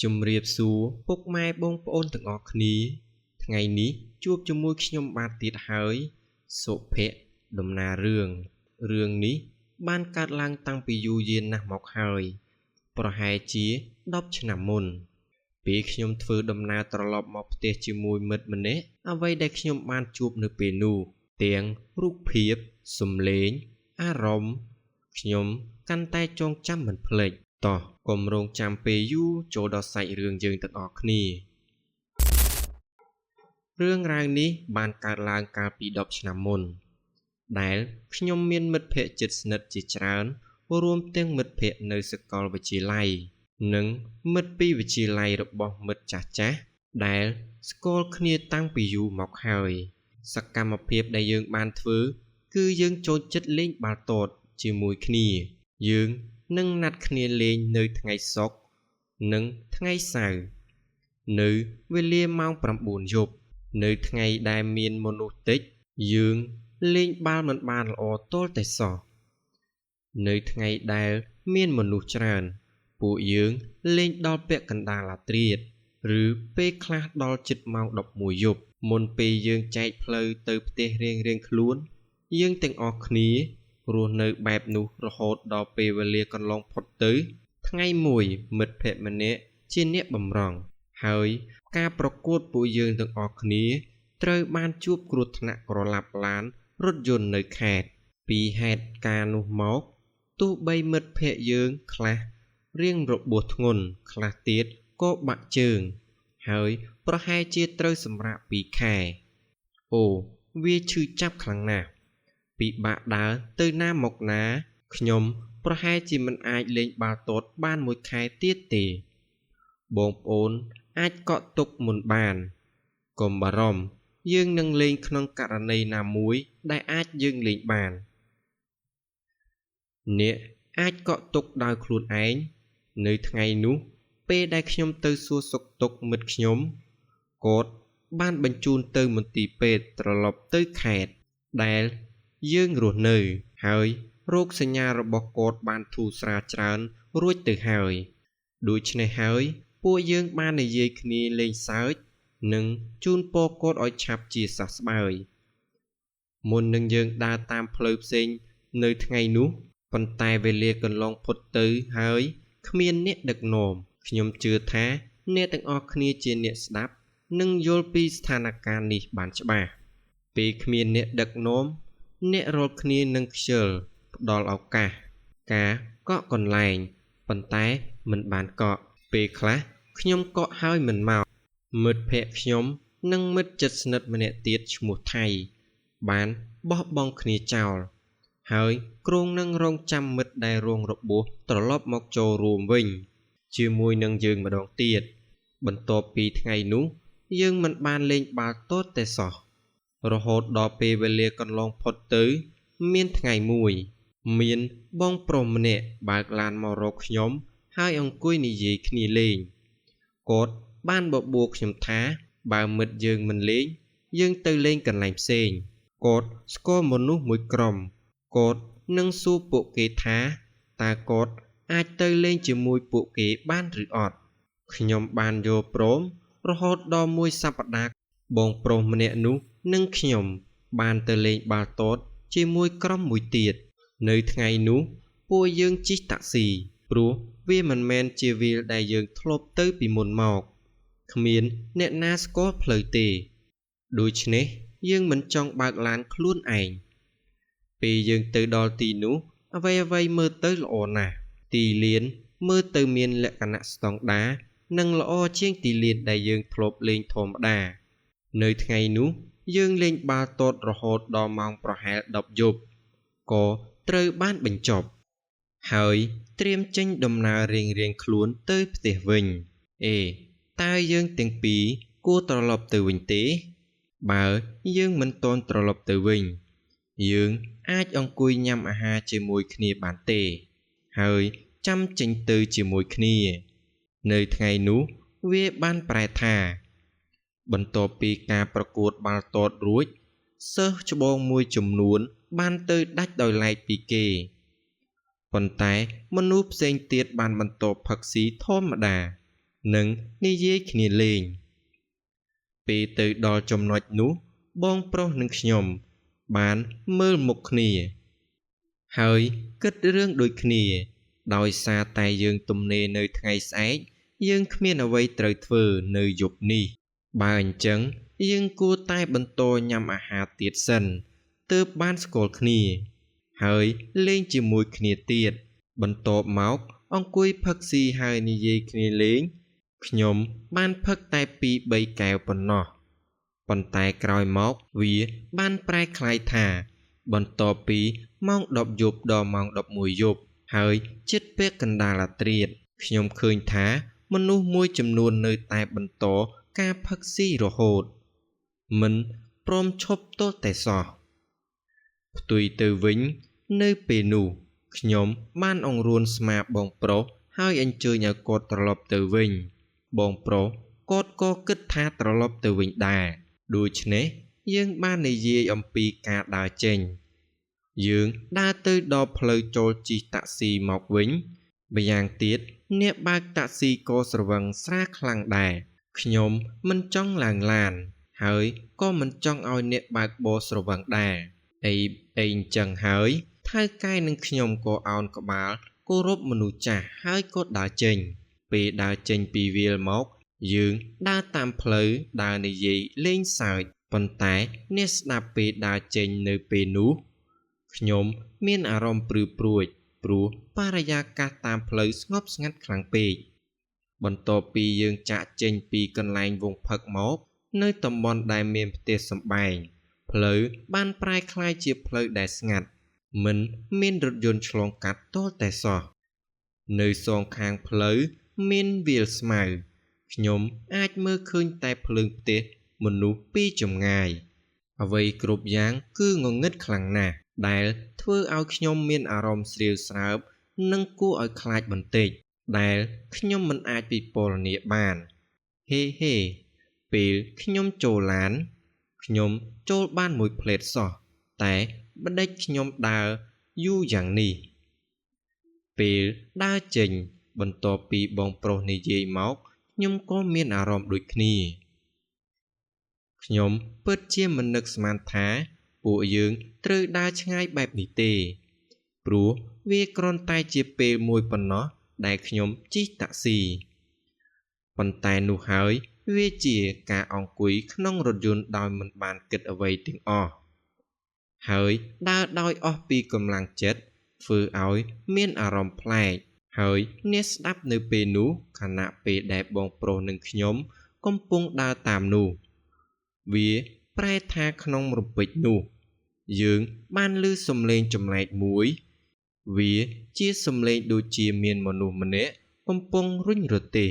ជំរាបសួរពុកម៉ែបងប្អូនទាំងអស់គ្នាថ្ងៃនេះជួបជាមួយខ្ញុំបាទទៀតហើយសុភ័ក្រដំណើររឿងនេះបានកើតឡើងតាំងពីយូរយារណាស់មកហើយប្រហែលជា10ឆ្នាំមុនពេលខ្ញុំធ្វើដំណើរត្រឡប់មកផ្ទះជាមួយមិត្តម្នាក់អ្វីដែលខ្ញុំបានជួបនៅពេលនោះទាំងរូបភាពសំឡេងអារម្មណ៍ខ្ញុំកាន់តែចងចាំមិនភ្លេចតោះកុំរងចាំពេលយូរចូលដល់សាច់រឿងយើងទាំងអស់គ្នារឿងរ៉ាវនេះបានកើតឡើងកាលពី10ឆ្នាំមុនដែលខ្ញុំមានមិត្តភ័ក្តិជិតស្និទ្ធជាច្រើនរួមទាំងមិត្តភ័ក្តិនៅសាកលវិទ្យាល័យនិងមិត្តពីវិទ្យាល័យរបស់មិត្តចាស់ៗដែលស្គាល់គ្នាតាំងពីយូរមកហើយសកម្មភាពដែលយើងបានធ្វើគឺយើងចូលចិត្តលេងបាល់ទាត់ជាមួយគ្នាយើងនឹងណាត់គ្នាលេងនៅថ្ងៃសុក្រនិងថ្ងៃសៅរ៍នៅវេលាម៉ោង9យប់នៅថ្ងៃដែលមានមនុស្សតិចយើងលេងបាល់មិនបានល្អទាល់តែសោះនៅថ្ងៃដែលមានមនុស្សច្រើនពួកយើងលេងដល់ពាក់កណ្ដាលរាត្រីឬពេលខ្លះដល់ជិតម៉ោង11យប់មុនពេលយើងចែកផ្លូវទៅផ្ទះរៀងៗខ្លួនយើងទាំងអស់គ្នារស់នៅបែបនោះរហូតដល់ពេលវេលាកន្លងផុតទៅថ្ងៃមួយមិត្តភក្តិម្នាក់ជាអ្នកបម្រុងហើយការប្រកួតពួកយើងទាំងអស់គ្នាត្រូវបានជួបគ្រោះថ្នាក់ក្រឡាប់ឡានរថយន្តនៅខេត្តពីហេតុការណ៍នោះមកទោះបីមិត្តភក្តិយើងខ្លះរៀងរបួសធ្ងន់ខ្លះទៀតក៏បាក់ជើងហើយប្រហែលជាត្រូវសម្រាក2ខែអូវាឈឺចាប់ខ្លាំងណាស់ពិបាកដើរទៅណាមកណាខ្ញុំប្រហែលជាមិនអាចលេងបាល់ទាត់បាន1ខែទៀតទេបងប្អូនអាចកក់ទុកមុនបានកុំបារម្ភយើងនឹងលេងក្នុងករណីណាមួយដែលអាចយើងលេងបានអ្នកអាចកក់ទុកដោយខ្លួនឯងនៅថ្ងៃនោះពេលដែលខ្ញុំទៅសួរសុខទុក្ខមិត្តខ្ញុំគាត់បានបញ្ជូនទៅមន្ទីរពេទ្យត្រឡប់ទៅខេត្តដែលយើងរស់នៅហើយរោគសញ្ញារបស់គាត់បានធូរស្រាលច្រើនរួចទៅហើយដូច្នេះហើយពួកយើងបាននិយាយគ្នាលេងសើចនិងជូនពរគាត់ឲ្យឆាប់ជាសះស្បើយមុននឹងយើងដើរតាមផ្លូវផ្សេងនៅថ្ងៃនោះប៉ុន្តែវេលាកន្លងផុតទៅហើយគ្មានអ្នកដឹកនាំខ្ញុំជឿថាអ្នកទាំងអស់គ្នាជាអ្នកស្ដាប់និងយល់ពីស្ថានភាពនេះបានច្បាស់ពេលគ្មានអ្នកដឹកនាំអ្នករាល់គ្នានឹងខ្ជិលផ្ដល់ឱកាសការកក់កន្លែងប៉ុន្តែមិនបានកក់ពេលខ្លះខ្ញុំកក់ហើយមិនមកមិត្តភក្តិខ្ញុំនិងមិត្តជិតស្និទ្ធម្នាក់ទៀតឈ្មោះថៃបានបោះបង់គ្នាចោលហើយគ្រោងនឹងរងចាំមិត្តដែលរងរបួសត្រឡប់មកចូលរួមវិញជាមួយនឹងយើងម្ដងទៀតបន្ទាប់ពីថ្ងៃនោះយើងមិនបានលេងបាល់ទាត់ទេសោះរហូតដល់ពេលវេលាកន្លងផុតទៅមានថ្ងៃមួយមានបងប្រុសម្នាក់បើកឡានមករកខ្ញុំហើយអង្គុយនិយាយគ្នាលេងគាត់បានបបួលខ្ញុំថាបើមិត្តយើងមិនលេងយើងទៅលេងកន្លែងផ្សេងគាត់ស្គាល់មនុស្សមួយក្រុមគាត់នឹងសួរពួកគេថាតើគាត់អាចទៅលេងជាមួយពួកគេបានឬអត់ខ្ញុំបានយល់ព្រមរហូតដល់មួយសប្តាហ៍បងប្រុសម្នាក់នោះនិងខ្ញុំបានទៅលេងបាល់ទាត់ជាមួយក្រុមមួយទៀតនៅថ្ងៃនោះពួកយើងជិះតាក់ស៊ីព្រោះវាមិនមែនជាវាលដែលយើងធ្លាប់ទៅពីមុនមកគ្មានអ្នកណាស្គាល់ផ្លូវទេដូច្នេះយើងមិនចង់បើកឡានខ្លួនឯងពេលយើងទៅដល់ទីនោះអ្វីមើលទៅល្អណាស់ទីលានមើលទៅមានលក្ខណៈស្តង់ដារនិងល្អជាងទីលានដែលយើងធ្លាប់លេងធម្មតានៅថ្ងៃនោះយើងលេងបាល់ទាត់រហូតដល់ម៉ោងប្រហែល10យប់ក៏ត្រូវបានបញ្ចប់ហើយត្រៀមចេញដំណើររៀងៗខ្លួនទៅផ្ទះវិញតើយើងទាំងពីរគួរត្រឡប់ទៅវិញទេបើយើងមិនទាន់ត្រឡប់ទៅវិញយើងអាចអង្គុយញ៉ាំអាហារជាមួយគ្នាបានទេហើយចាំចេញទៅជាមួយគ្នានៅថ្ងៃនោះវាបានប្រែថាបន្ទាប់ពីការប្រកួតបាល់ទាត់រួចសិស្សច្បងមួយចំនួនបានទៅដាច់ដោយឡែកពីគេប៉ុន្តែមនុស្សផ្សេងទៀតបានបន្តផឹកស៊ីធម្មតា និងនិយាយគ្នាលេងពេលទៅដល់ចំណុចនោះបងប្រុសនិងខ្ញុំបានមើលមុខគ្នាហើយគិតរឿងដូចគ្នាដោយសារតែយើងទំនេរនៅថ្ងៃស្អែកយើងគ្មានអ្វីត្រូវធ្វើនៅយប់នេះបើអញ្ចឹងយើងគួរតែបន្តញ៉ាំអាហារទៀតសិនទើបបានស្គាល់គ្នាហើយលេងជាមួយគ្នាទៀតបន្ទាប់មកអង្គុយផឹកស៊ីហើយនិយាយគ្នាលេងខ្ញុំបានផឹកតែ2 3កែវប៉ុណ្ណោះប៉ុន្តែក្រោយមកវាបានប្រែក្លាយថាបន្ទាប់ពីម៉ោង10យប់ដល់ម៉ោង11យប់ហើយជិតពេលកណ្ដាលរាត្រីខ្ញុំឃើញថាមនុស្សមួយចំនួននៅតែបន្តការផឹកស៊ីរហូតមិនព្រមឈប់ទល់តែសោះផ្ទុយទៅវិញនៅពេលនោះខ្ញុំបានអង្រួនស្មាបងប្រុសហើយអញ្ជើញឲ្យគាត់ត្រឡប់ទៅវិញបងប្រុសគាត់ក៏គិតថាត្រឡប់ទៅវិញដែរដូច្នេះយើងបាននិយាយអំពីការដើរចេញយើងដើរទៅដល់ផ្លូវចូលជិះតាក់ស៊ីមកវិញម្យ៉ាងទៀតអ្នកបើកតាក់ស៊ីក៏ស្រវឹងស្រាខ្លាំងដែរខ្ញុំមិនចង់ឡើងឡានហើយក៏មិនចង់ឲ្យអ្នកបើកបរស្រវឹងដែរអីអញ្ចឹងហើយថៅកែនិងខ្ញុំក៏អោនក្បាលគោរពមនុស្សចាស់ហើយក៏ដើរចេញពេលដើរចេញពីវាលមកយើងដើរតាមផ្លូវដើរនិយាយលេងសើចប៉ុន្តែអ្នកស្ដាប់ពេលដើរចេញនៅពេលនោះខ្ញុំមានអារម្មណ៍ព្រឺព្រួចព្រោះបរិយាកាសតាមផ្លូវស្ងប់ស្ងាត់ខ្លាំងពេកបន្ទាប់ពីយើងចាកចេញពីកន្លែងវង់ផឹកមកនៅតំបន់ដែលមានផ្ទះសម្បែងផ្លូវបានប្រែក្លាយជាផ្លូវដែលស្ងាត់មិនមានរថយន្តឆ្លងកាត់ទាល់តែសោះនៅសងខាងផ្លូវមានវាលស្មៅខ្ញុំអាចមើលឃើញតែភ្លើងផ្ទះមនុស្សពីចម្ងាយអ្វីគ្រប់យ៉ាងគឺងងឹតខ្លាំងណាស់ដែលធ្វើឲ្យខ្ញុំមានអារម្មណ៍ស្រាវស្រើបនិងគួរឲ្យខ្លាចបន្តិចដែលខ្ញុំមិនអាចពិពណ៌នាបានហេពេលខ្ញុំចូលឡានខ្ញុំចូលបានមួយផ្លេតសោះតែបដិចខ្ញុំដើរយូរយ៉ាងនេះពេលដើរចេញបន្ទាប់ពីបងប្រុសនិយាយមកខ្ញុំក៏មានអារម្មណ៍ដូចគ្នាខ្ញុំពិតជាមិននឹកស្មានថាពួកយើងត្រូវដើរឆ្ងាយបែបនេះទេព្រោះវាគ្រាន់តែជាពេលមួយប៉ុណ្ណោះដែលខ្ញុំជិះតាក់ស៊ីប៉ុន្តែនោះហើយវាជាការអង្គុយក្នុងរថយន្តដោយមិនបានគិតអ្វីទាំងអស់ហើយដើរដោយអស់ពីកម្លាំងចិត្តធ្វើឲ្យមានអារម្មណ៍ប្លែកហើយអ្នកស្ដាប់នៅពេលនោះខណៈពេលដែលបងប្រុសនិងខ្ញុំកំពុងដើរតាមនោះវាប្រែថាក្នុងរំពេចនោះយើងបានឮសំឡេងចម្លែកមួយវាជាសំឡេងដូចជាមានមនុស្សម្នាក់កំពុងរុញរទេះ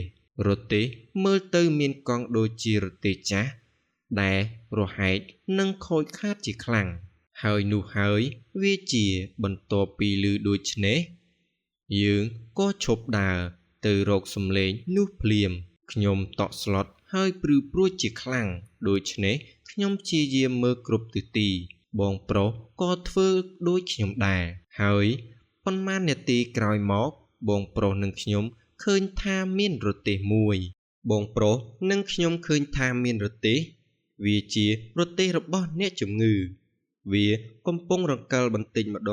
មើលទៅមានកង់ដូចជារទេះចាស់ដែលរហែកនិងខូចខាតជាខ្លាំងហើយនោះហើយវាជាបន្ទាប់ពីឮដូច្នេះយើងក៏ឈប់ដើរទៅរកសំឡេងនោះភ្លាមខ្ញុំតក់ស្លុតហើយព្រឺព្រួចជាខ្លាំងដូច្នេះខ្ញុំព្យាយាមមើលគ្រប់ទិសទីបងប្រុសក៏ធ្វើដូចខ្ញុំដែរហើយប៉ុន្មាននាទីក្រោយមកបងប្រុសនិងខ្ញុំឃើញថាមានរទេះមួយបងប្រុសនិងខ្ញុំឃើញថាមានរទេះវាជារទេះរបស់អ្នកជំងឺវាកំពុងរង្គិលបន្តិចម្ដ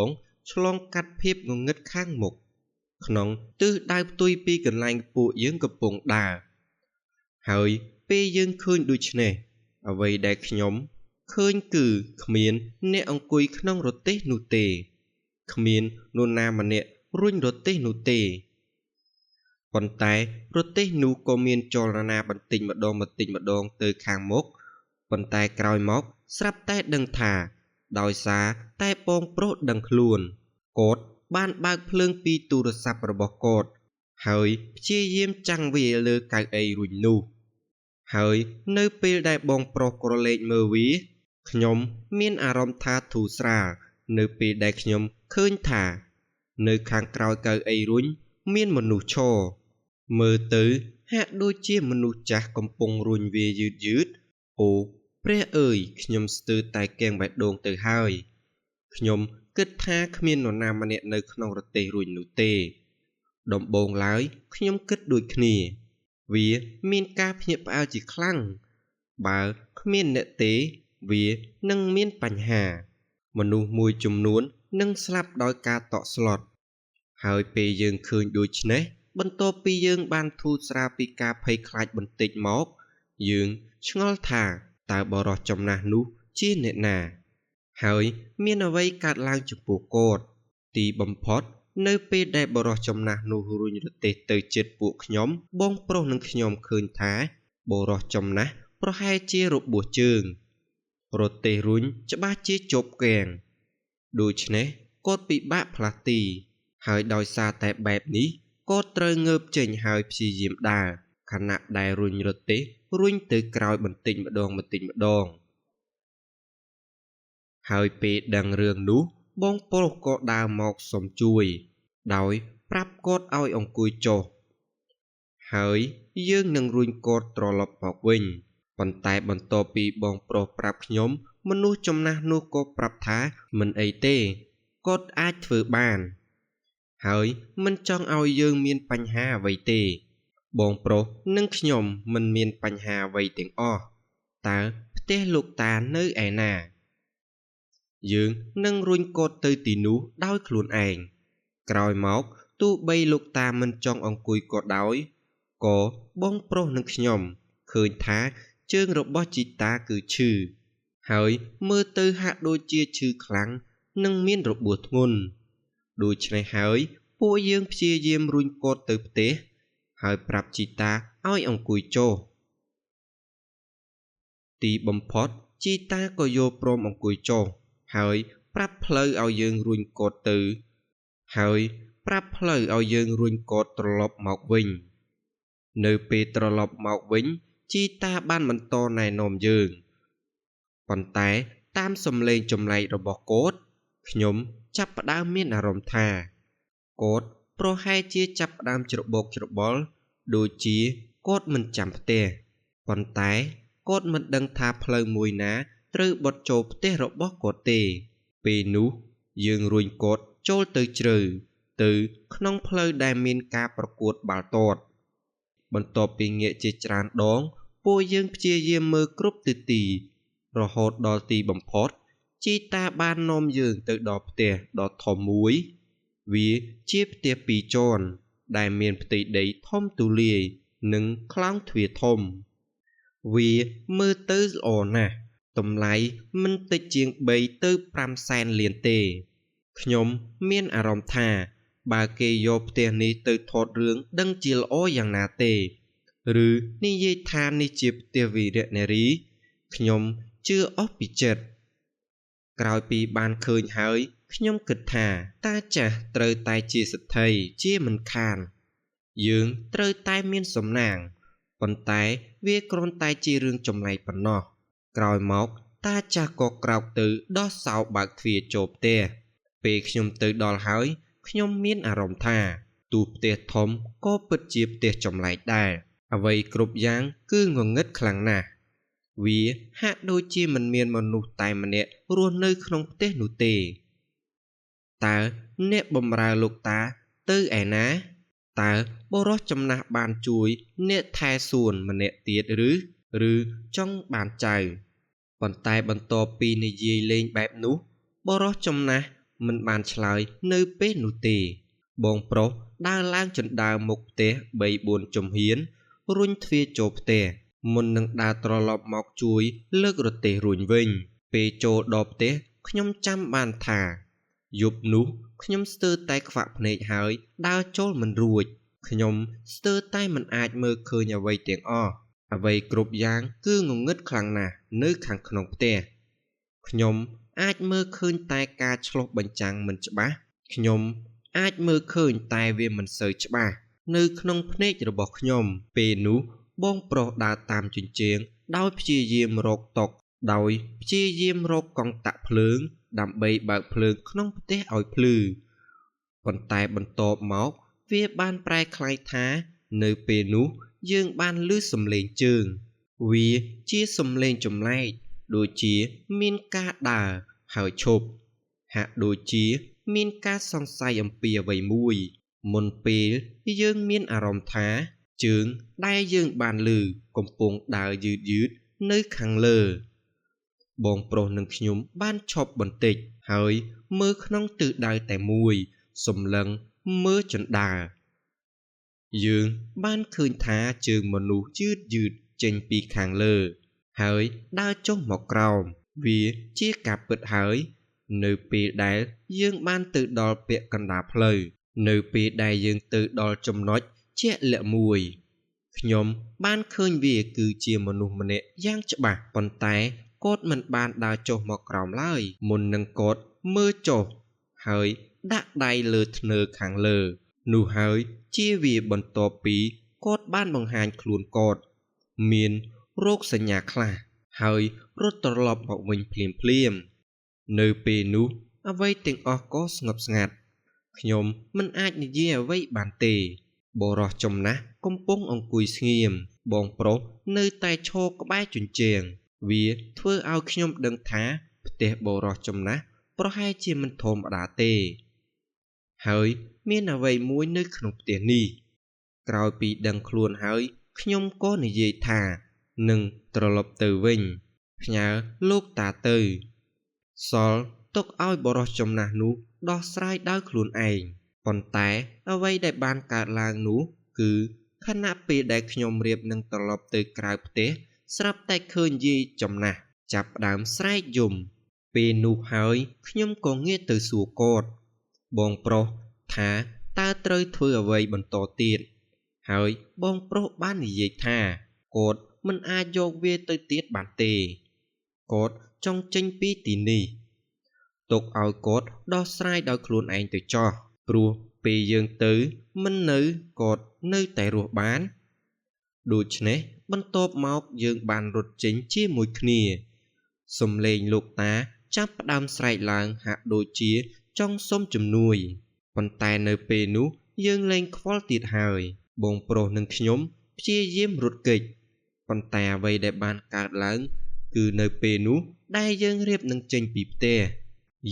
ងឆ្លងកាត់ភាពងងឹតខាងមុខក្នុងទិសដៅផ្ទុយពីកន្លែងពួកយើងកំពុងដើរហើយពេលយើងឃើញដូច្នេះអ្វីដែលខ្ញុំឃើញគឺគ្មានអ្នកអង្គុយក្នុងរទេះនោះទេគ្មាននរណាម្នាក់រុញរទេះនោះទេប៉ុន្តែរទេះនោះក៏មានចលនាបន្តិចម្ដងទៅខាងមុខប៉ុន្តែក្រោយមកស្រាប់តែដឹងថាដោយសារតែបងប្រុសដឹងខ្លួនគាត់បានបើកភ្លើងពីទូរស័ព្ទរបស់គាត់ហើយព្យាយាមចាំងវាលើកៅអីរុញនោះហើយនៅពេលដែលបងប្រុសក្រឡេកមើលវាខ្ញុំមានអារម្មណ៍ថាធូរស្រាលនៅពេលដែលខ្ញុំឃើញថានៅខាងក្រោយកៅអីរុញមានមនុស្សឈរមើលទៅហាក់ដូចជាមនុស្សចាស់កំពុងរុញវាយឺតអូព្រះអើយខ្ញុំស្ទើរតែគាំងបេះដូងទៅហើយខ្ញុំគិតថាគ្មាននរណាម្នាក់នៅក្នុងរទេះរុញនោះទេ ដំបូងឡើយខ្ញុំគិតដូចគ្នាវាមានការភ្ញាក់ផ្អើលជាខ្លាំងបើគ្មានអ្នកទេវានឹងមានបញ្ហាមនុស្សមួយចំនួននឹងស្លាប់ដោយការតក់ស្លុតហើយពេលយើងឃើញដូច្នេះបន្ទាប់ពីយើងបានធូរស្រាលពីការភ័យខ្លាចបន្តិចមកយើងឆ្ងល់ថាតើបរិសុទ្ធចំណាស់នោះជាអ្នកណាហើយមានអ្វីកើតឡើងចំពោះគាត់ទីបំផុតនៅពេលដែលបរិសុទ្ធចំណាស់នោះរុញរទេះទៅជិតពួកខ្ញុំបងប្រុសនិងខ្ញុំឃើញថាបរិសុទ្ធចំណាស់ប្រហែលជារបួសជើងរទេះរុញច្បាស់ជាជប់គាំងដូច្នេះគាត់ពិបាកផ្លាស់ទីហើយដោយសារតែបែបនេះគាត់ត្រូវងើបចេញហើយព្យាយាមដើរខណៈដែលរុញរទេះរុញទៅក្រោយបន្តិចម្ដងហើយពេលដឹងរឿងនោះបងប្រុសក៏ដើរមកសុំជួយដោយប្រាប់គាត់ឲ្យអង្គុយចុះហើយយើងនឹងរុញគាត់ត្រឡប់មកវិញប៉ុន្តែបន្ទាប់ពីបងប្រុសប្រាប់ខ្ញុំមនុស្សចំណាស់នោះក៏ប្រាប់ថាមិនអីទេគាត់អាចធ្វើបានហើយមិនចង់ឲ្យយើងមានបញ្ហាអ្វីទេបងប្រុសនិងខ្ញុំមិនមានបញ្ហាអ្វីទាំងអស់តើផ្ទះលោកតានៅឯណាយើងនឹងរុញគាត់ទៅទីនោះដោយខ្លួនឯងក្រោយមកទោះបីលោកតាមិនចង់អង្គុយក៏ដោយក៏បងប្រុសនិងខ្ញុំឃើញថាជើងរបស់ជីតាគឺឈឺហើយមើលទៅហាក់ដូចជាឈឺខ្លាំងនិងមានរបួសធ្ងន់ដូច្នេះហើយពួកយើងព្យាយាមរុញគាត់ទៅផ្ទះហើយប្រាប់ជីតាឲ្យអង្គុយចុះទីបំផុតជីតាក៏យល់ព្រមអង្គុយចុះហើយប្រាប់ផ្លូវឲ្យយើងរុញគាត់ទៅហើយប្រាប់ផ្លូវឲ្យយើងរុញគាត់ត្រឡប់មកវិញនៅពេលត្រឡប់មកវិញជីតាបានបន្តណែនាំយើងប៉ុន្តែតាមសំឡេងចម្លែករបស់គាត់ខ្ញុំចាប់ផ្ដើមមានអារម្មណ៍ថាគាត់ប្រហែលជាចាប់ផ្ដើមច្របូកច្របល់ដូចជាគាត់មិនចាំផ្ទះប៉ុន្តែគាត់មិនដឹងថាផ្លូវមួយណាត្រូវបត់ចូលផ្ទះរបស់គាត់ទេពេលនោះយើងរុញគាត់ចូលទៅជ្រៅទៅក្នុងផ្លូវដែលមានការប្រកួតបាល់ទាត់បន្ទាប់ពីងាកជាច្រើនដងពួកយើងព្យាយាមមើលគ្រប់ទិសទីរហូតដល់ទីបំផុតជីតាបាននាំយើងទៅដល់ផ្ទះដ៏ធំមួយវាជាផ្ទះពីរជាន់ដែលមានផ្ទៃដីធំទូលាយនិងខ្លោងទ្វារធំវាមើលទៅល្អណាស់តម្លៃមិនតិចជាង3ទៅ5សែនលានទេខ្ញុំមានអារម្មណ៍ថាបើគេយកផ្ទះនេះទៅថតរឿងដឹងជាល្អយ៉ាងណាទេឬនិយាយថានេះជាផ្ទះវីរនារីខ្ញុំជឿអស់ពីចិត្តក្រោយពីបានឃើញហើយខ្ញុំគិតថាតាចាស់ត្រូវតែជាសេដ្ឋីជាមិនខានយើងត្រូវតែមានសំណាងប៉ុន្តែវាគ្រាន់តែជារឿងចម្លែកប៉ុណ្ណោះក្រោយមកតាចាស់ក៏ក្រោកទៅដោះសោបើកទ្វារចូលផ្ទះពេលខ្ញុំទៅដល់ហើយខ្ញុំមានអារម្មណ៍ថាទូផ្ទះធំក៏ពិតជាផ្ទះចម្លែកដែរអ្វីគ្រប់យ៉ាងគឺងងឹតខ្លាំងណាស់វាហាក់ដូចជាមិនមានមនុស្សតែម្នាក់រស់នៅក្នុងផ្ទះនោះទេតើអ្នកបម្រើលោកតាទៅឯណាតើបុរសចំណាស់បានជួយអ្នកថែសួនម្នាក់ទៀតឬចង់បានចៅប៉ុន្តែបន្ទាប់ពីនិយាយលេងបែបនោះបុរសចំណាស់មិនបានឆ្លើយនៅពេលនោះទេបងប្រុសដើរឡើងជណ្ដើរមុខផ្ទះ 3-4 ជំហានរុញទ្វារចូលផ្ទះមុននឹងដើរត្រឡប់មកជួយលើករទេះរុញវិញពេលចូលដល់ផ្ទះខ្ញុំចាំបានថាយប់នោះខ្ញុំស្ទើរតែខ្វាក់ភ្នែកហើយដើរចូលមិនរួចខ្ញុំស្ទើរតែមិនអាចមើលឃើញអ្វីទាំងអស់អ្វីគ្រប់យ៉ាងគឺងងឹតខ្លាំងណាស់នៅខាងក្នុងផ្ទះខ្ញុំអាចមើលឃើញតែការឆ្លុះបញ្ចាំងមិនច្បាស់ខ្ញុំអាចមើលឃើញតែវាមិនសូវច្បាស់នៅក្នុងភ្នែករបស់ខ្ញុំពេលនោះបងប្រុសដើរតាមជញ្ជាំងដោយព្យាយាមរកតុដោយព្យាយាមរកកង់តាក់ភ្លើងដើម្បីបើកភ្លើងក្នុងផ្ទះឲ្យភ្លឺប៉ុន្តែបន្ទាប់មកវាបានប្រែក្លាយថានៅពេលនោះយើងបានឮសំឡេងជើងវាជាសំឡេងចម្លែកដូចជាមានការដើរហើយឈប់ហាក់ដូចជាមានការសង្ស័យអំពីអ្វីមួយ មុនពេលយើងមានអារម្មណ៍ថាជើងដែលយើងបានលឺកំពុងដើរយឺតៗនៅខាងលើបងប្រុសនិងខ្ញុំបានឈប់បន្តិចហើយមើលក្នុងទិសដៅតែមួយសម្លឹងមើលជណ្ដើរយើងបានឃើញថាជើងមនុស្សយឺតចេញពីខាងលើហើយដើរចុះមកក្រោមវាជាការពិតហើយនៅពេលដែលយើងបានទៅដល់ពាក់កណ្ដាលផ្លូវនៅពេលដែលយើងទៅដល់ចំណុចជាក់លាក់មួយខ្ញុំបានឃើញវាគឺជាមនុស្សម្នាក់យ៉ាងច្បាស់ប៉ុន្តែគាត់មិនបានដើរចុះមកក្រោមឡើយមុននឹងគាត់មើលចុះហើយដាក់ដៃលើធ្នើរខាងលើនោះហើយជាវាបន្ទាប់ពីគាត់បានបង្ហាញខ្លួនគាត់មានរោគសញ្ញាខ្លះហើយរត់ត្រឡប់មកវិញភ្លាមៗនៅពេលនោះអ្វីទាំងអស់ក៏ស្ងប់ស្ងាត់ខ្ញុំមិនអាចនិយាយអ្វីបានទេបុរសចំណាស់កំពុងអង្គុយស្ងៀមបងប្រុសនៅតែឈរក្បែរជញ្ជាំងវាធ្វើឲ្យខ្ញុំដឹងថាផ្ទះបុរសចំណាស់ប្រហែលជាមិនធម្មតាទេហើយមានអ្វីមួយនៅក្នុងផ្ទះនេះក្រោយពីដឹងខ្លួនហើយខ្ញុំក៏និយាយថានឹងត្រឡប់ទៅវិញផ្ញើលោកតាទៅសល់ទុកឲ្យបុរសចំណាស់នោះដោះស្រាយដោយខ្លួនឯងប៉ុន្តែអ្វីដែលបានកើតឡើងនោះគឺខណៈពេលដែលខ្ញុំរៀបនឹងត្រឡប់ទៅក្រៅផ្ទះស្រាប់តែឃើញយាយចំណាស់ចាប់ផ្ដើមស្រែកយំពេលនោះហើយខ្ញុំក៏ងាកទៅសួរគាត់បងប្រុសថាតើត្រូវធ្វើអ្វីបន្តទៀតហើយបងប្រុសបាននិយាយថាគាត់មិនអាចយកវាទៅទៀតបានទេគាត់ចង់ចេញពីទីនេះទុកឲ្យគាត់ដោះស្រាយដោយខ្លួនឯងទៅចោះព្រោះពេលយើងទៅមិននៅគាត់នៅតែរស់បានដូច្នេះបន្ទាប់មកយើងបានរត់ចេញជាមួយគ្នាសំឡេងលោកតាចាប់ផ្ដើមស្រែកឡើងហាក់ដូចជាចង់សុំជំនួយប៉ុន្តែនៅពេលនោះយើងលែងខ្វល់ទៀតហើយបងប្រុសនិងខ្ញុំព្យាយាមរត់គេចប៉ុន្តែអ្វីដែលបានកើតឡើងគឺនៅពេលនោះដែលយើងរៀបនឹងចេញពីផ្ទះ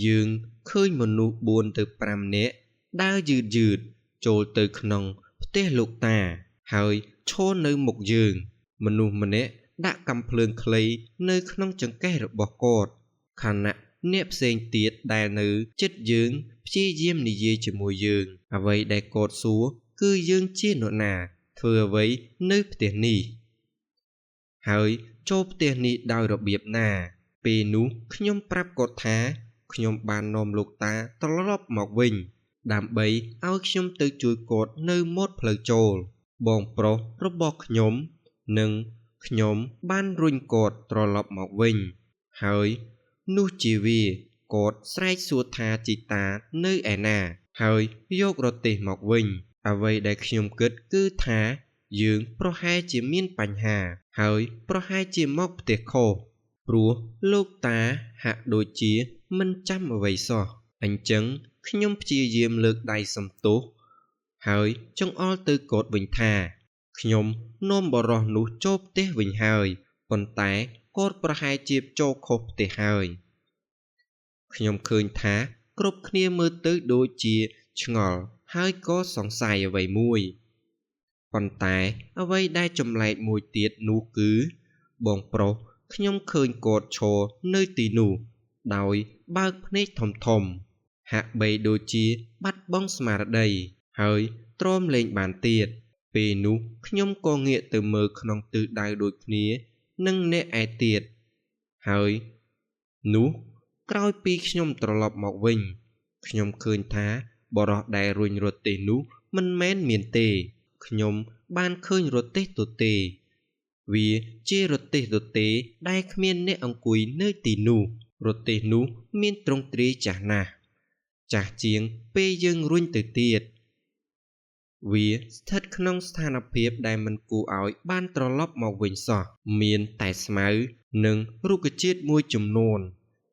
យើងឃើញមនុស្ស4ទៅ5នាក់ដើរយឺតចូលទៅក្នុងផ្ទះលោកតាហើយឈរនៅមុខយើងមនុស្សម្នាក់ដាក់កាំភ្លើងខ្លីនៅក្នុងចង្កេះរបស់គាត់ខណៈអ្នកផ្សេងទៀតដែលនៅជិតយើងព្យាយាមនិយាយជាមួយយើងអ្វីដែលគាត់សួរគឺយើងជានរណាធ្វើអ្វីនៅផ្ទះនេះហើយចូលផ្ទះនេះដោយរបៀបណាពេលនោះខ្ញុំប្រាប់គាត់ថាខ្ញុំបាននាំលោកតាត្រឡប់មកវិញដើម្បីឲ្យខ្ញុំទៅជួយគាត់នៅមាត់ផ្លូវចូលបងប្រុសរបស់ខ្ញុំនិងខ្ញុំបានរុញគាត់ត្រឡប់មកវិញហើយនោះជាវាគាត់ស្រែកសួរថាជីតានៅឯណាហើយយករទេះមកវិញអ្វីដែលខ្ញុំគិតគឺថាយើងប្រហែលជាមានបញ្ហាហើយប្រហែលជាមកផ្ទះខុសព្រោះលោកតាហាក់ដូចជាមិនចាំអ្វីសោះអញ្ចឹងខ្ញុំព្យាយាមលើកដៃសំទោសហើយចង្អុលទៅគាត់វិញថាខ្ញុំនាំបរិសនោះចូលផ្ទះវិញហើយប៉ុន្តែគាត់ប្រហែលជាចូលខុសផ្ទះហើយខ្ញុំឃើញថាគ្រប់គ្នាមើលទៅដូចជាឆ្ងល់ហើយក៏សង្ស័យអ្វីមួយប៉ុន្តែអ្វីដែលចម្លែកមួយទៀតនោះគឺបងប្រុសខ្ញុំឃើញគាត់ឈរនៅទីនោះដោយបើកភ្នែកធំហាក់បីដូចជាបាត់បង់ស្មារតីហើយទ្រាំលេងបានទៀតពេលនោះខ្ញុំក៏ងាកទៅមើលក្នុងទិសដៅដូចគ្នានឹងអ្នកឯទៀតហើយនោះក្រោយពីខ្ញុំត្រឡប់មកវិញខ្ញុំឃើញថាបរិសដែលរុញរទេះនោះមិនមែនមានទេខ្ញុំបានឃើញរទេះទទេវាជារទេះទទេដែលគ្មានអ្នកអង្គុយនៅទីនោះរទេះនោះមានទ្រង់ទ្រាយចាស់ណាស់ចាស់ជាងពេលយើងរុញទៅទៀតវាស្ថិតក្នុងស្ថានភាពដែលមិនគួរឲ្យបានត្រឡប់មកវិញសោះមានតែស្មៅនិងរុក្ខជាតិមួយចំនួន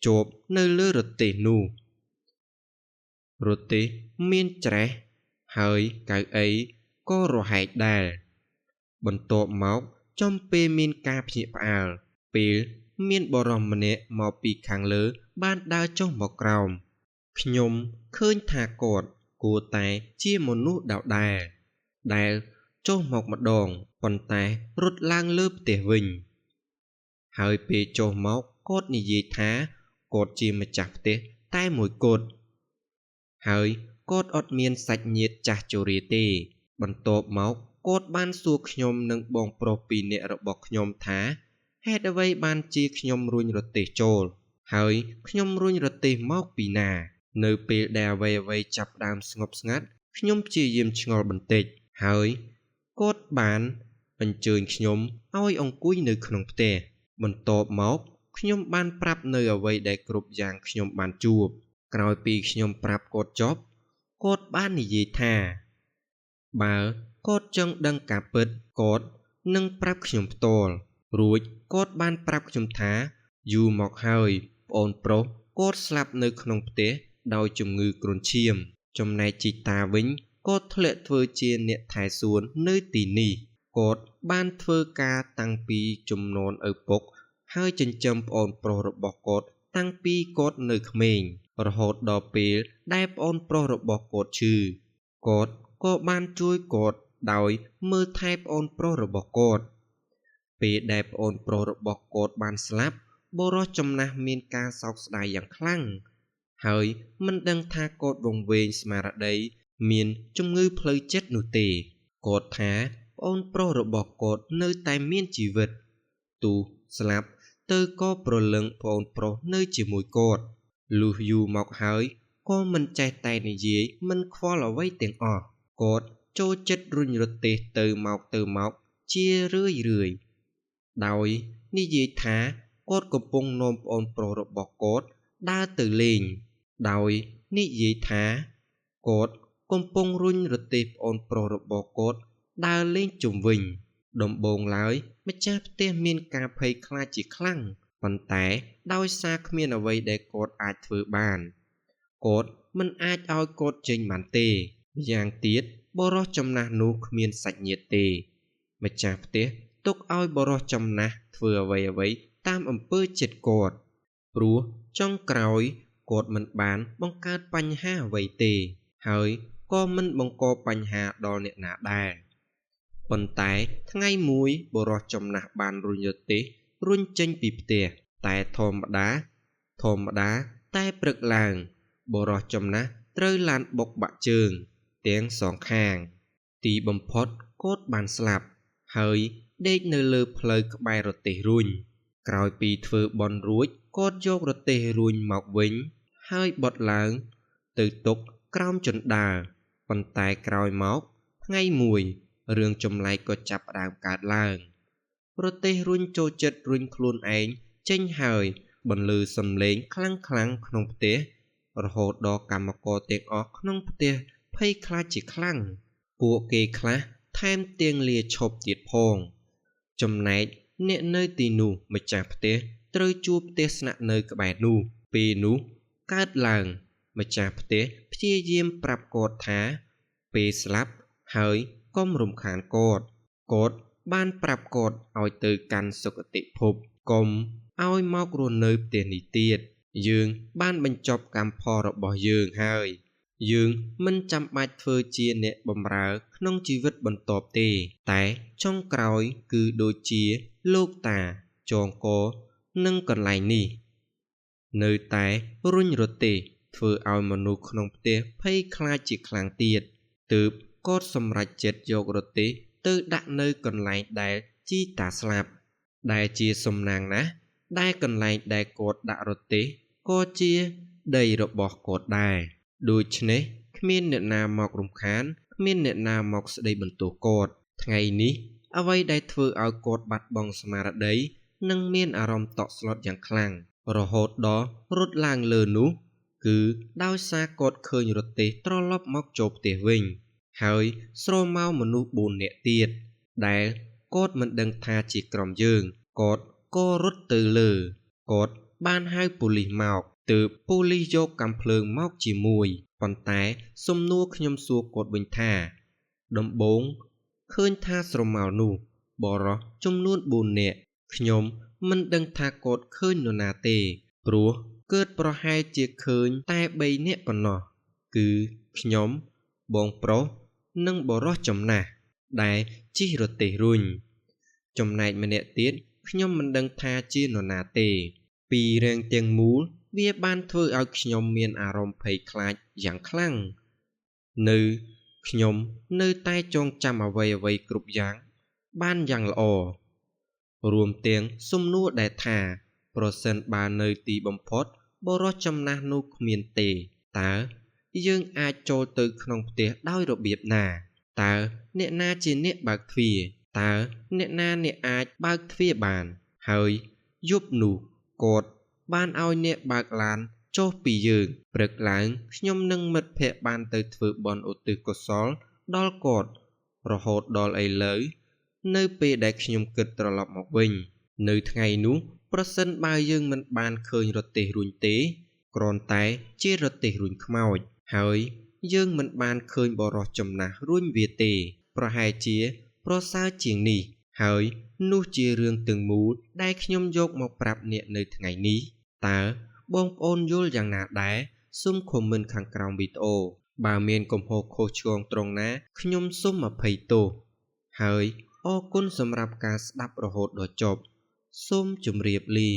ជាប់នៅលើរទេះនោះរទេះមានច្រេះហើយកៅអីក៏រហែកដែរបន្ទាប់មកចំពេលមានការភ្ញាក់ផ្អើលពេលមានបរិសម្នាក់មកពីខាងលើបានដើរចុះមកក្រោមខ្ញុំឃើញថាគាត់ គួរតែជាមនុស្សដែលចុះមកម្ដងប៉ុន្តែរត់ឡើងលើផ្ទះវិញហើយពេលចុះមកគាត់និយាយថាគាត់ជាម្ចាស់ផ្ទះតែមួយគត់ហើយគាត់អត់មានសាច់ញាតិចាស់ជរាទេបន្ទាប់មកគាត់បានសួរខ្ញុំនិងបងប្រុសពីរនាក់របស់ខ្ញុំថាហេតុអ្វីបានជាខ្ញុំរុញរទេះចូលហើយខ្ញុំរុញរទេះមកពីណានៅពេលដែលអ្វីៗចាប់ផ្ដើមស្ងប់ស្ងាត់ខ្ញុំព្យាយាមឆ្ងល់បន្តិចហើយគាត់បានអញ្ជើញខ្ញុំឲ្យអង្គុយនៅក្នុងផ្ទះបន្ទាប់មកខ្ញុំបានប្រាប់នៅអ្វីដែលគ្រប់យ៉ាងខ្ញុំបានជួបក្រោយពីខ្ញុំប្រាប់គាត់ចប់គាត់បាននិយាយថាបើគាត់ចង់ដឹងការពិតគាត់នឹងប្រាប់ខ្ញុំផ្ទាល់រួចគាត់បានប្រាប់ខ្ញុំថាយូរមកហើយប្អូនប្រុសគាត់ស្លាប់នៅក្នុងផ្ទះដោយជំងឺគ្រុនឈាមចំណែកជីតាវិញគាត់ធ្លាក់ធ្វើជាអ្នកថែសួននៅទីនេះគាត់បានធ្វើការតាំងពីជំនាន់ឪពុកហើយចិញ្ចឹមប្អូនប្រុសរបស់គាត់តាំងពីគាត់នៅក្មេងរហូតដល់ពេលដែលប្អូនប្រុសរបស់គាត់ឈឺគាត់ក៏បានជួយគាត់ដោយមើលថែប្អូនប្រុសរបស់គាត់ពេលដែលប្អូនប្រុសរបស់គាត់បានស្លាប់បុរសចំណាស់មានការសោកស្ដាយយ៉ាងខ្លាំងហើយមិនដឹងថាគាត់វង្វេងស្មារតីមានជំងឺផ្លូវចិត្តនោះទេគាត់ថាប្អូនប្រុសរបស់គាត់នៅតែមានជីវិតទូស្លាប់ទៅក៏ប្រលឹងប្អូនប្រុសនៅជាមួយគាត់លុះយូរមកហើយក៏មិនចេះតែនិយាយមិនខ្វល់អ្វីទាំងអស់គាត់ចូលចិត្តរុញរទេះទៅមកជារឿយដោយនិយាយថាគាត់កំពុងនាំប្អូនប្រុសរបស់គាត់ដើរទៅលេងដោយនិយាយថាគាត់កំពុងរុញរទេះប្អូនប្រុសរបស់គាត់ដើរលេងជុំវិញដំបូងឡើយម្ចាស់ផ្ទះមានការភ័យខ្លាចជាខ្លាំងប៉ុន្តែដោយសារគ្មានអ្វីដែលគាត់អាចធ្វើបានគាត់មិនអាចឲ្យគាត់ចេញបានទេយ៉ាងទៀតបុរសចំណាស់នោះគ្មានសាច់ញាតិទេម្ចាស់ផ្ទះទុកឲ្យបុរសចំណាស់ធ្វើអ្វីតាមអំពើចិត្តគាត់ព្រោះចុងក្រោយគាត់មិនបានបង្កើតបញ្ហាអ្វីទេហើយក៏មិនបង្កបញ្ហាដល់អ្នកណាដែរប៉ុន្តែថ្ងៃមួយបុរសចំណាស់បានរុញរទេះរុញចេញពីផ្ទះតែធម្មតាតែព្រឹកឡើងបុរសចំណាស់ត្រូវឡានបុកបាក់ជើងទាំងសងខាងទីបំផុតគាត់បានស្លាប់ហើយដេកនៅលើផ្លូវក្បែររទេះរុញក្រោយពីធ្វើបុណ្យរួចគាត់យករទេះរុញមកវិញហើយបត់ឡើងទៅទុកក្រោមជណ្ដើរប៉ុន្តែក្រោយមកថ្ងៃមួយរឿងចម្លែកក៏ចាប់ផ្ដើមកើតឡើងរទេះរុញចូលចិត្តរុញខ្លួនឯងចេញហើយបន្លឺសំឡេងខ្លាំងៗក្នុងផ្ទះរហូតដល់កម្មករទាំងអស់ក្នុងផ្ទះភ័យខ្លាចជាខ្លាំងពួកគេខ្លះថែមទាំងលាឈប់ទៀតផងចំណែកអ្នកនៅទីនោះម្ចាស់ផ្ទះត្រូវជួបផ្ទះស្នាក់នៅក្បែរនោះពេលនោះកើតឡើងម្ចាស់ផ្ទះព្យាយាមប្រាប់គាត់ថាពេលស្លាប់ហើយកុំរំខានគាត់បានប្រាប់គាត់ឲ្យទៅកាន់សុគតិភពកុំឲ្យមករស់នៅផ្ទះនេះទៀតយើងបានបញ្ចប់កម្មផលរបស់យើងហើយយើងមិនចាំបាច់ធ្វើជាអ្នកបម្រើក្នុងជីវិតបន្ទាប់ទេតែចុងក្រោយគឺដូចជាលោកតាចងកនឹងកន្លែងនេះនៅតែរុញរទេះធ្វើឲ្យមនុស្សក្នុងផ្ទះភ័យខ្លាចជាខ្លាំងទៀតទើបគាត់សម្រេចចិត្តយករទេះទៅដាក់នៅកន្លែងដែលជីតាស្លាប់ដែលជាសំណាងណាស់ដែលកន្លែងដែលគាត់ដាក់រទេះក៏ជាដីរបស់គាត់ដែរដូច្នេះគ្មានអ្នកណាមករំខានគ្មានអ្នកណាមកស្ដីបន្ទោសគាត់ថ្ងៃនេះអ្វីដែលធ្វើឲ្យគាត់បាត់បង់ស្មារតីនិងមានអារម្មណ៍តក់ស្លុតយ៉ាងខ្លាំងរហូតដល់រត់ឡើងលើនោះគឺដោយសារគាត់ឃើញរទេះត្រឡប់មកចូលផ្ទះវិញហើយស្រមោលមនុស្ស4នាក់ទៀតដែលគាត់មិនដឹងថាជាក្រុមយើងគាត់ក៏រត់ទៅលើគាត់បានហៅប៉ូលីសមកទើបប៉ូលីសយកកាំភ្លើងមកជាមួយប៉ុន្តែសំណួរខ្ញុំសួរគាត់វិញថាដំបូងឃើញថាស្រមោលនោះបរោះចំនួន4នាក់ខ្ញុំមិនដឹងថាគាត់ឃើញនរណាទេព្រោះកើតប្រហែលជាឃើញតែ3នាក់ប៉ុណ្ណោះគឺខ្ញុំ បងប្រុសនិងបរិសចំណាស់ដែលជិះរទេះរុញចំណែកម្នាក់ទៀតខ្ញុំមិនដឹងថាជានរណាទេពីរឿងទាំងមូលវាបានធ្វើឲ្យខ្ញុំមានអារម្មណ៍ភ័យខ្លាចយ៉ាងខ្លាំងនៅខ្ញុំនៅតែចងចាំអ្វីៗគ្រប់យ៉ាងបានយ៉ាងល្អរួមទាំងសំណួរដែលថាប្រសិនបើនៅទីបំផុតបរិសចំណាស់នោះគ្មានទេតើយើងអាចចូលទៅក្នុងផ្ទះដោយរបៀបណាតើអ្នកណាជាអ្នកបើកទ្វារតើអ្នកណាអ្នកអាចបើកទ្វារបានហើយយប់នោះគាត់បានឲ្យអ្នកបើកឡានចុះពីយើងព្រឹកឡើងខ្ញុំនិងមិត្តភ័ក្តិបានទៅធ្វើបុណ្យឧទ្ទិសកុសលដល់គាត់រហូតដល់ឥឡូវនៅពេលដែលខ្ញុំគិតត្រឡប់មកវិញនៅថ្ងៃនោះប្រសិនបើយើងមិនបានឃើញរទេះរុញទេគ្រាន់តែជារទេះរុញខ្មោចហើយយើងមិនបានឃើញបរិសចំណាស់រុញវាទេប្រហែលជាប្រសើរជាងនេះហើយនោះជារឿងទាំងមូលដែលខ្ញុំយកមកប្រាប់អ្នកនៅថ្ងៃនេះតើបងប្អូនយល់យ៉ាងណាដែរសូមខមមិនខាងក្រោមវីដេអូបើមានកំហុសខុសឆ្គងត្រង់ណាខ្ញុំសូមអភ័យទោសហើយអរគុណសម្រាប់ការស្ដាប់រហូតដល់ចប់សូមជម្រាបលា